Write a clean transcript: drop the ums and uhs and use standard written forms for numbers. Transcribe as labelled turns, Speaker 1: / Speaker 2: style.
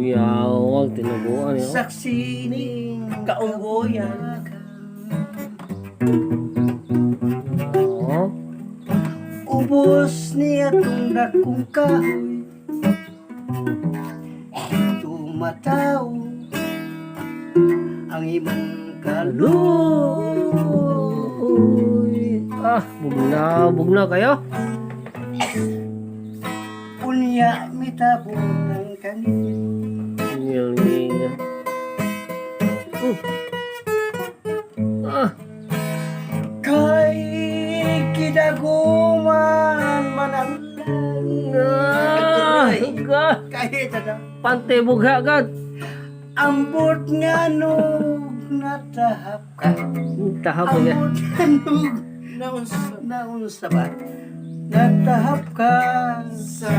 Speaker 1: Yawag, tinubuan yun.
Speaker 2: Saksi ning kaunggoyan.
Speaker 1: Oo.
Speaker 2: Ubos niya itong dakong kahoy. Tumataw ang imong
Speaker 1: Uy. Bugna kayo.
Speaker 2: Unya mitabon ng kanin.
Speaker 1: Ngiling.
Speaker 2: Kay kidaguman manalang. Kahit ano.
Speaker 1: Pante bugha gad.
Speaker 2: Ambot nga nung natahap ka.
Speaker 1: Tahap ko ya.
Speaker 2: Ambot nga nung naunsa ba? Natahap ka sa